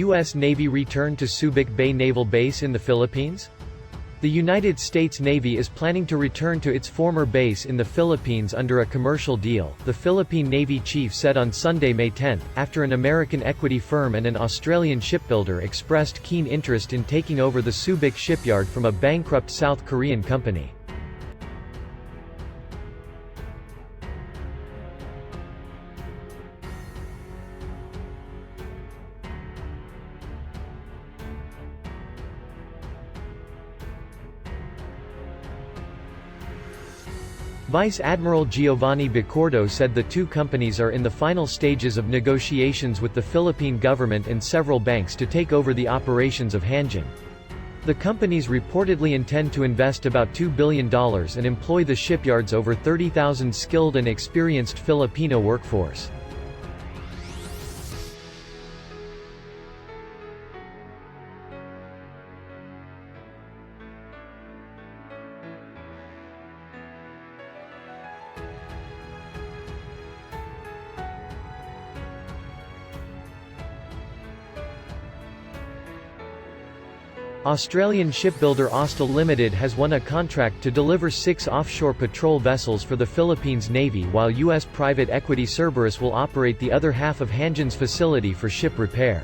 U.S. Navy return to Subic Bay Naval Base in the Philippines? The United States Navy is planning to return to its former base in the Philippines under a commercial deal, the Philippine Navy chief said on Sunday, May 10, after an American equity firm and an Australian shipbuilder expressed keen interest in taking over the Subic shipyard from a bankrupt South Korean company. Vice Admiral Giovanni Bicordo said the two companies are in the final stages of negotiations with the Philippine government and several banks to take over the operations of Hanjin. The companies reportedly intend to invest about $2 billion and employ the shipyard's over 30,000 skilled and experienced Filipino workforce. Australian shipbuilder Austal Limited has won a contract to deliver 6 offshore patrol vessels for the Philippines Navy, while U.S. private equity Cerberus will operate the other half of Hanjin's facility for ship repair.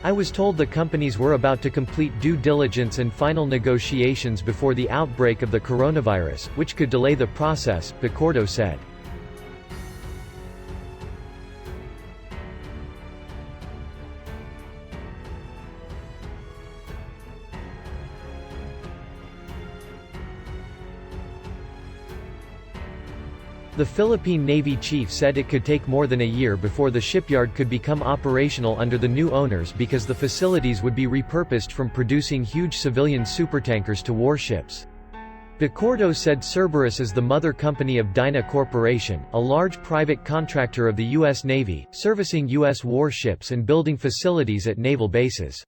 I was told the companies were about to complete due diligence and final negotiations before the outbreak of the coronavirus, which could delay the process, Bicordo said. The Philippine Navy chief said it could take more than a year before the shipyard could become operational under the new owners because the facilities would be repurposed from producing huge civilian supertankers to warships. Bicordo said Cerberus is the mother company of Dyna Corporation, a large private contractor of the U.S. Navy, servicing U.S. warships and building facilities at naval bases.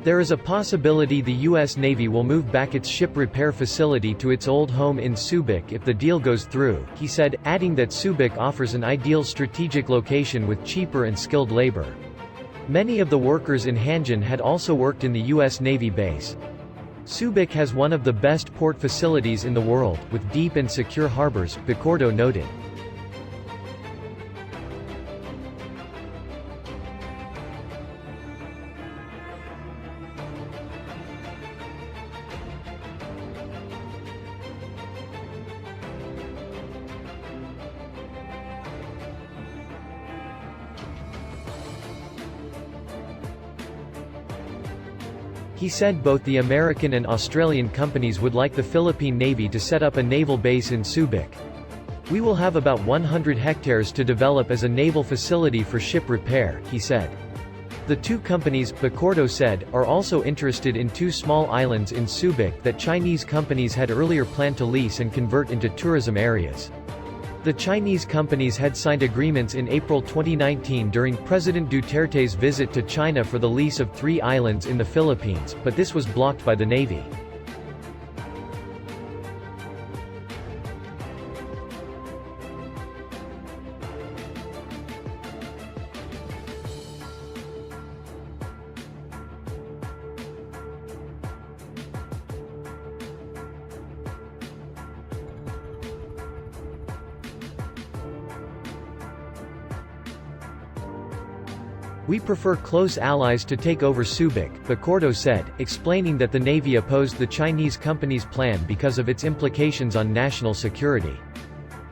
There is a possibility the U.S. Navy will move back its ship repair facility to its old home in Subic if the deal goes through, he said, adding that Subic offers an ideal strategic location with cheaper and skilled labor. Many of the workers in Hanjin had also worked in the U.S. Navy base. Subic has one of the best port facilities in the world, with deep and secure harbors, Bicordo noted. He said both the American and Australian companies would like the Philippine Navy to set up a naval base in Subic. We will have about 100 hectares to develop as a naval facility for ship repair, he said. The two companies, Bicordo said, are also interested in 2 small islands in Subic that Chinese companies had earlier planned to lease and convert into tourism areas. The Chinese companies had signed agreements in April 2019 during President Duterte's visit to China for the lease of 3 islands in the Philippines, but this was blocked by the Navy. We prefer close allies to take over Subic, Bicordo said, explaining that the Navy opposed the Chinese company's plan because of its implications on national security.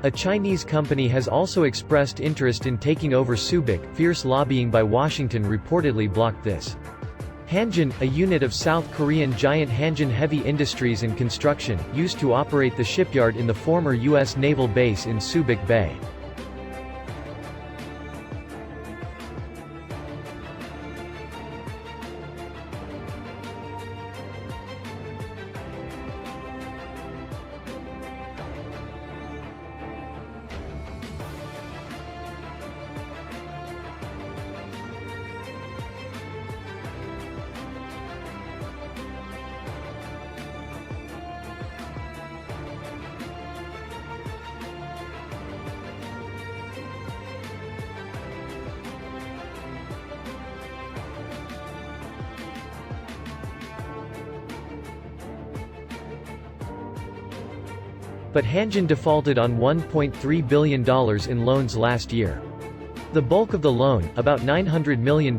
A Chinese company has also expressed interest in taking over Subic. Fierce lobbying by Washington reportedly blocked this. Hanjin, a unit of South Korean giant Hanjin Heavy Industries and Construction, used to operate the shipyard in the former U.S. naval base in Subic Bay. But Hanjin defaulted on $1.3 billion in loans last year. The bulk of the loan, about $900 million,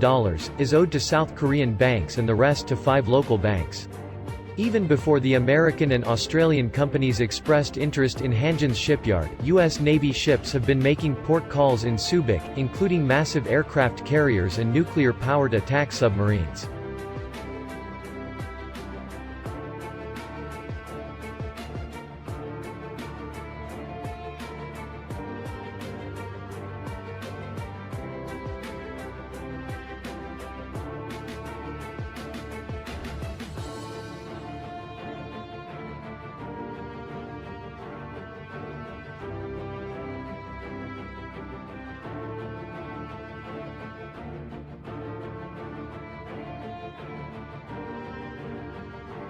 is owed to South Korean banks and the rest to 5 local banks. Even before the American and Australian companies expressed interest in Hanjin's shipyard, U.S. Navy ships have been making port calls in Subic, including massive aircraft carriers and nuclear-powered attack submarines.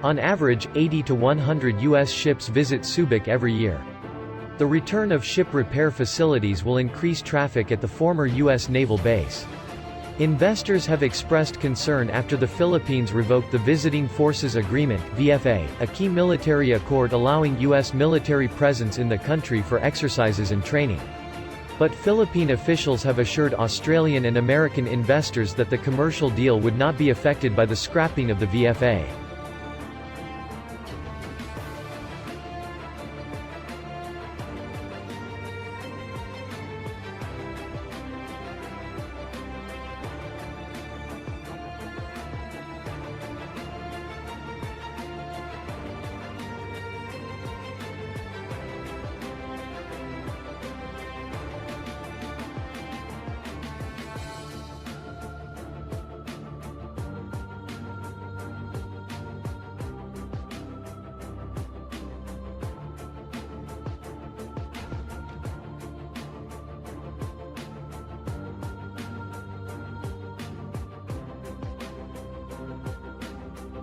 On average, 80 to 100 U.S. ships visit Subic every year. The return of ship repair facilities will increase traffic at the former U.S. naval base. Investors have expressed concern after the Philippines revoked the Visiting Forces Agreement (VFA), a key military accord allowing U.S. military presence in the country for exercises and training. But Philippine officials have assured Australian and American investors that the commercial deal would not be affected by the scrapping of the VFA.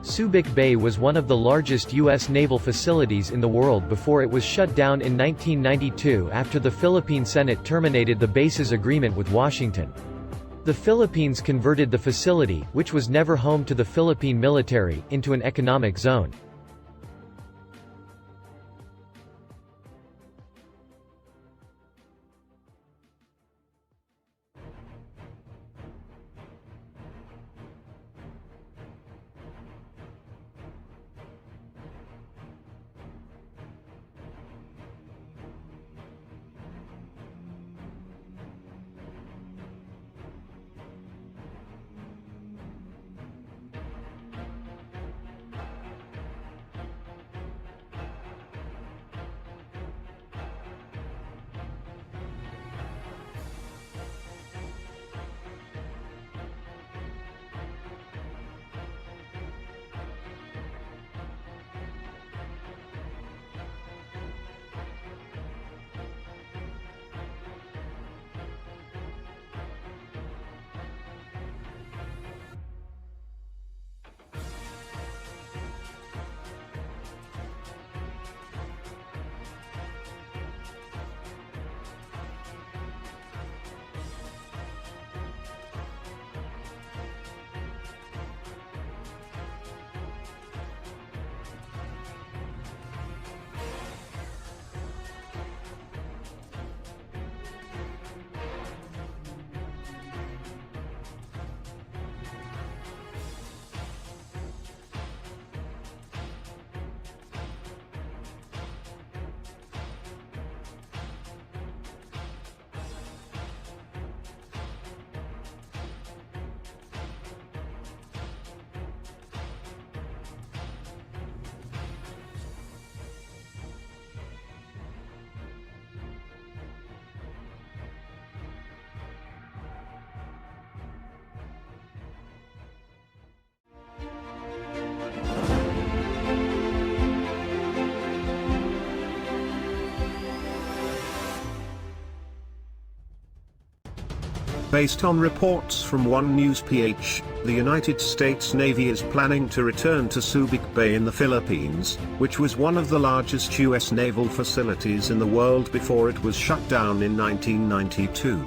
Subic Bay was one of the largest U.S. naval facilities in the world before it was shut down in 1992 after the Philippine Senate terminated the base's agreement with Washington. The Philippines converted the facility, which was never home to the Philippine military, into an economic zone. Based on reports from One News PH, the United States Navy is planning to return to Subic Bay in the Philippines, which was one of the largest U.S. naval facilities in the world before it was shut down in 1992.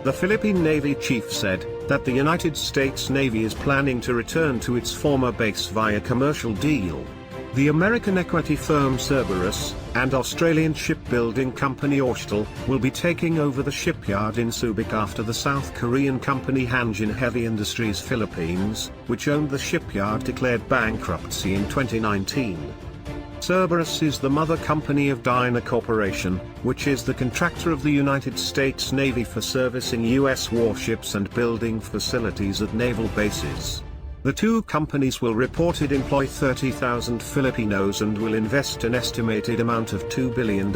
The Philippine Navy chief said that the United States Navy is planning to return to its former base via commercial deal. The American equity firm Cerberus, and Australian shipbuilding company Austal, will be taking over the shipyard in Subic after the South Korean company Hanjin Heavy Industries Philippines, which owned the shipyard, declared bankruptcy in 2019. Cerberus is the mother company of Dyna Corporation, which is the contractor of the United States Navy for servicing U.S. warships and building facilities at naval bases. The two companies will reported employ 30,000 Filipinos and will invest an estimated amount of $2 billion.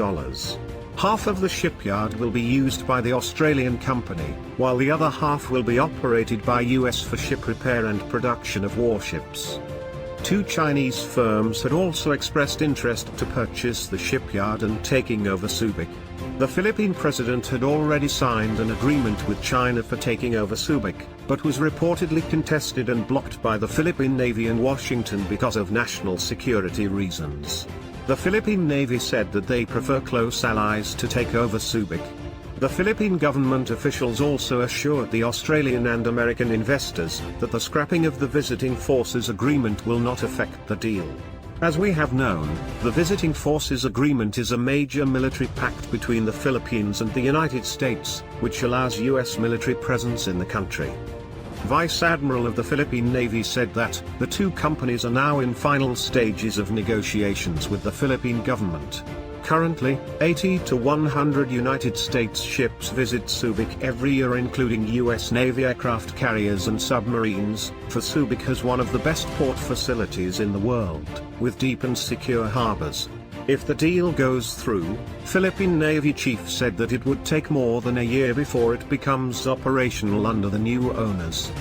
Half of the shipyard will be used by the Australian company, while the other half will be operated by US for ship repair and production of warships. Two Chinese firms had also expressed interest to purchase the shipyard and taking over Subic. The Philippine president had already signed an agreement with China for taking over Subic, but was reportedly contested and blocked by the Philippine Navy and Washington because of national security reasons. The Philippine Navy said that they prefer close allies to take over Subic. The Philippine government officials also assured the Australian and American investors that the scrapping of the Visiting Forces Agreement will not affect the deal. As we have known, the Visiting Forces Agreement is a major military pact between the Philippines and the United States, which allows U.S. military presence in the country. Vice Admiral of the Philippine Navy said that the two companies are now in final stages of negotiations with the Philippine government. Currently, 80 to 100 United States ships visit Subic every year, including U.S. Navy aircraft carriers and submarines, for Subic has one of the best port facilities in the world, with deep and secure harbors. If the deal goes through, Philippine Navy chief said that it would take more than a year before it becomes operational under the new owners.